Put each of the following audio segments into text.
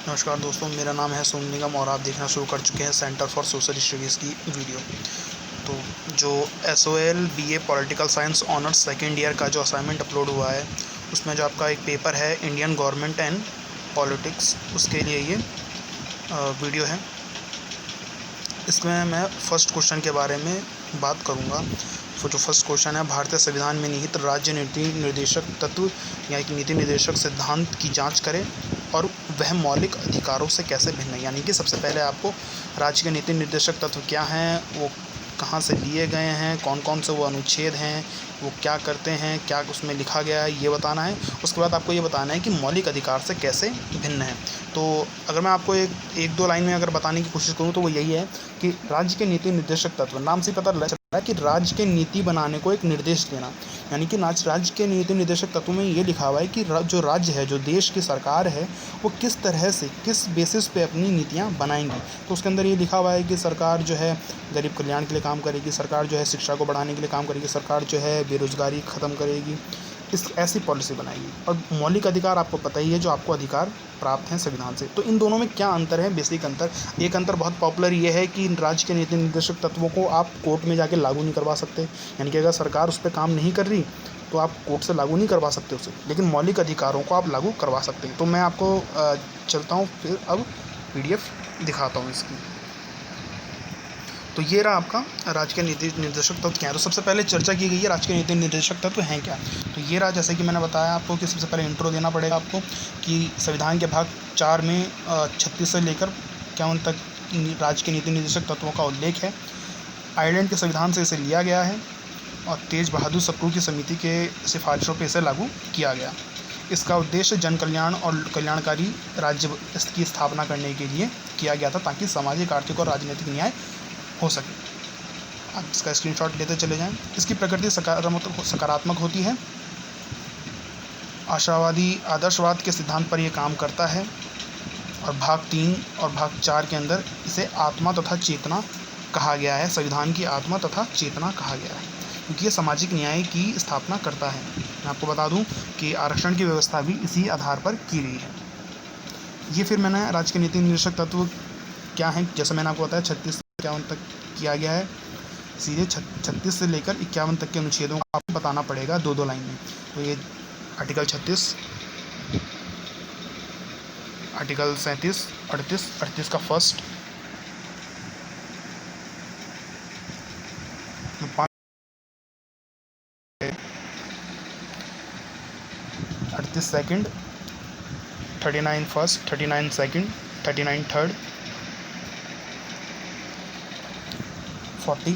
नमस्कार दोस्तों, मेरा नाम है सोनू निगम और आप देखना शुरू कर चुके हैं सेंटर फॉर सोशल स्टडीज़ की वीडियो। तो जो SOL BA political science honours second year का जो असाइनमेंट अपलोड हुआ है, उसमें जो आपका एक पेपर है इंडियन गवर्नमेंट एंड पॉलिटिक्स, उसके लिए ये वीडियो है। इसमें मैं फ़र्स्ट क्वेश्चन के बारे में बात करूँगा। तो जो फर्स्ट क्वेश्चन है, भारतीय संविधान में निहित राज्य नीति निर्देशक तत्व या कि नीति निर्देशक सिद्धांत की जांच करें और वह मौलिक अधिकारों से कैसे भिन्न है। यानी कि सबसे पहले आपको राज्य के नीति निर्देशक तत्व क्या हैं, वो कहाँ से लिए गए हैं, कौन कौन से वो अनुच्छेद हैं, वो क्या करते हैं, क्या उसमें लिखा गया है, ये बताना है। उसके बाद आपको ये बताना है कि मौलिक अधिकार से कैसे भिन्न है। तो अगर मैं आपको एक दो लाइन में अगर बताने की कोशिश करूँ तो वो यही है कि राज्य के नीति निर्देशक तत्व, नाम से पता चल रहा है कि राज्य के नीति बनाने को एक निर्देश देना। यानी कि राज्य के नीति निर्देशक तत्व में ये लिखा हुआ है कि जो राज्य है, जो देश की सरकार है, वो किस तरह से, किस बेसिस पे अपनी नीतियाँ बनाएंगी। तो उसके अंदर ये लिखा हुआ है कि सरकार जो है गरीब कल्याण के लिए काम करेगी, सरकार जो है शिक्षा को बढ़ाने के लिए काम करेगी, सरकार जो है बेरोज़गारी ख़त्म करेगी, इस ऐसी पॉलिसी बनाएगी। और मौलिक अधिकार आपको पता ही है, जो आपको अधिकार प्राप्त हैं संविधान से। तो इन दोनों में क्या अंतर है, बेसिक अंतर। एक अंतर बहुत पॉपुलर ये है कि राज्य के नीति निर्देशक तत्वों को आप कोर्ट में जाके लागू नहीं करवा सकते। यानी कि अगर सरकार उस पर काम नहीं कर रही तो आप कोर्ट से लागू नहीं करवा सकते उसे, लेकिन मौलिक अधिकारों को आप लागू करवा सकते हैं। तो मैं आपको चलता हूँ, फिर अब PDF दिखाता हूँ इसकी। तो ये रहा आपका राज्य के नीति निर्देशक तत्व क्या है। तो सबसे पहले चर्चा की गई है राज्य के नीति निर्देशक तत्व हैं क्या। तो ये रहा, जैसे कि मैंने बताया आपको कि सबसे पहले इंट्रो देना पड़ेगा आपको कि संविधान के भाग 4 में 36 से लेकर 51 तक राज्य के नीति निर्देशक तत्वों का उल्लेख है। आयरलैंड के संविधान से इसे लिया गया है और तेज बहादुर सप्रू की समिति के सिफारिशों पर इसे लागू किया गया। इसका उद्देश्य जन कल्याण और कल्याणकारी राज्य की स्थापना करने के लिए किया गया था, ताकि सामाजिक, आर्थिक और राजनीतिक न्याय हो सके। आप इसका स्क्रीनशॉट लेते चले जाएं। इसकी प्रकृति सकारात्मक होती है, आशावादी आदर्शवाद के सिद्धांत पर यह काम करता है। और भाग 3 और भाग 4 के अंदर इसे आत्मा तथा चेतना कहा गया है, संविधान की आत्मा तथा चेतना कहा गया है, क्योंकि ये सामाजिक न्याय की स्थापना करता है। मैं आपको बता दूं कि आरक्षण की व्यवस्था भी इसी आधार पर की गई है। ये फिर मैंने राज्य के नीति निर्देशक तत्व क्या हैं, जैसे मैंने आपको बताया 36 से 51 तक किया गया है। सीधे 36 से लेकर 51 तक के अनुच्छेदों को आपको बताना पड़ेगा 2-2 लाइन में। तो ये आर्टिकल 36, आर्टिकल 37, 38 का first, 38 second, 39 first, 39 second, 39 third, 40,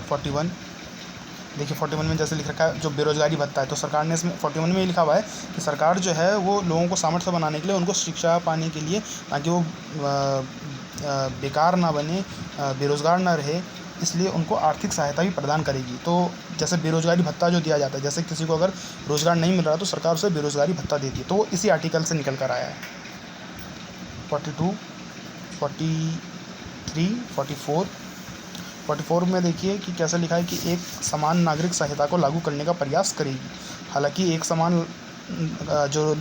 41। देखिए 41 में जैसे लिख रखा है जो बेरोजगारी भत्ता है, तो सरकार ने इसमें 41 में ये लिखा हुआ है कि सरकार जो है वो लोगों को सामर्थ्य बनाने के लिए, उनको शिक्षा पाने के लिए, ताकि वो बेकार ना बने, बेरोज़गार ना रहे, इसलिए उनको आर्थिक सहायता भी प्रदान करेगी। तो जैसे बेरोजगारी भत्ता जो दिया जाता है, जैसे किसी को अगर रोज़गार नहीं मिल रहा तो सरकार उसे बेरोजगारी भत्ता देती है। तो वो इसी आर्टिकल से निकल कर आया है। 42, 43, 44 में देखिए कि कैसे लिखा है कि एक समान नागरिक संहिता को लागू करने का प्रयास करेगी। हालांकि एक समान जो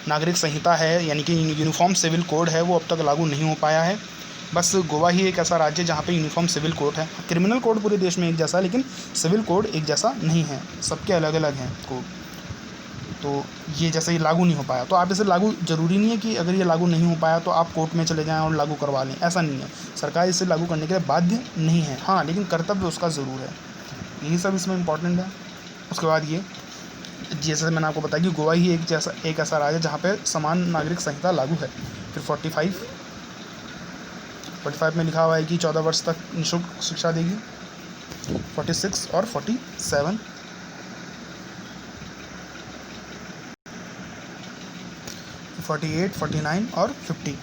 नागरिक संहिता है, यानी कि यूनिफॉर्म सिविल कोड है, वो अब तक लागू नहीं हो पाया है। बस गोवा ही एक ऐसा राज्य जहाँ पे यूनिफॉर्म सिविल कोड है। क्रिमिनल कोड पूरे देश में एक जैसा, लेकिन सिविल कोड एक जैसा नहीं है, सबके अलग अलग हैं कोड। तो ये जैसे ये लागू नहीं हो पाया, तो आप इसे लागू, ज़रूरी नहीं है कि अगर ये लागू नहीं हो पाया तो आप कोर्ट में चले जाएं और लागू करवा लें, ऐसा नहीं है। सरकार इसे लागू करने के लिए बाध्य नहीं है, हाँ, लेकिन कर्तव्य उसका ज़रूर है। यही सब इसमें इम्पॉर्टेंट है। उसके बाद ये, जैसे मैंने आपको बताया कि गोवा ही एक ऐसा राज्य है जहाँ पे समान नागरिक संहिता लागू है। फिर 45 में लिखा हुआ है कि 14 वर्ष तक निःशुल्क शिक्षा देगी। 46 और 47, 48, 49 और 50।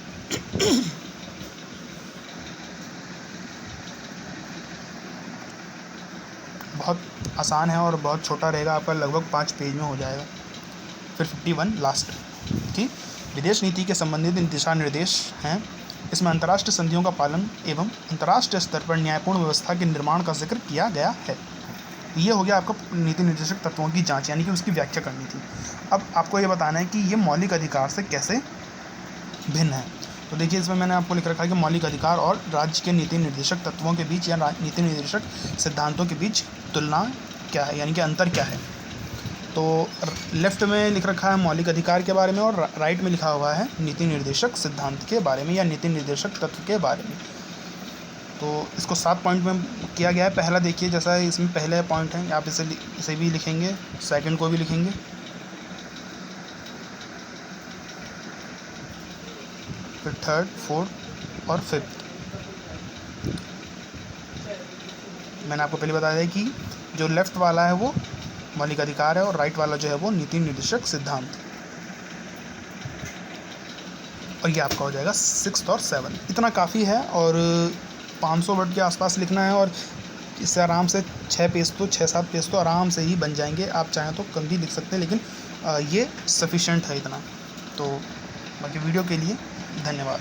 बहुत आसान है और बहुत छोटा रहेगा, आपका लगभग 5 पेज में हो जाएगा। फिर 51 लास्ट कि विदेश नीति के संबंधित दिशा निर्देश हैं। इसमें अंतर्राष्ट्रीय संधियों का पालन एवं अंतर्राष्ट्रीय स्तर पर न्यायपूर्ण व्यवस्था के निर्माण का जिक्र किया गया है। ये हो गया आपका नीति निर्देशक तत्वों की जांच, यानी कि उसकी व्याख्या करनी थी। अब आपको ये बताना है कि ये मौलिक अधिकार से कैसे भिन्न है। तो देखिए इसमें मैंने आपको लिख रखा है कि मौलिक अधिकार और राज्य के नीति निर्देशक तत्वों के बीच या नीति निर्देशक सिद्धांतों के बीच तुलना क्या है, यानी कि अंतर क्या है। तो लेफ्ट में लिख रखा है मौलिक अधिकार के बारे में और राइट में लिखा हुआ है नीति निर्देशक सिद्धांत के बारे में या नीति निर्देशक तत्व के बारे में। तो इसको 7 पॉइंट में किया गया है। पहला देखिए, जैसा इसमें पहले पॉइंट है, आप इसे भी लिखेंगे, सेकंड को भी लिखेंगे, फिर थर्ड, फोर्थ और फिफ्थ। मैंने आपको पहले बताया है कि जो लेफ्ट वाला है वो मौलिक अधिकार है और राइट वाला जो है वो नीति निर्देशक सिद्धांत। और ये आपका हो जाएगा 6th और 7th। इतना काफ़ी है और 500 वर्ड के आसपास लिखना है और इससे आराम से 6-7 पेज तो आराम से ही बन जाएंगे। आप चाहें तो कम भी लिख सकते हैं, लेकिन ये सफिशेंट है इतना। तो बाकी वीडियो के लिए धन्यवाद।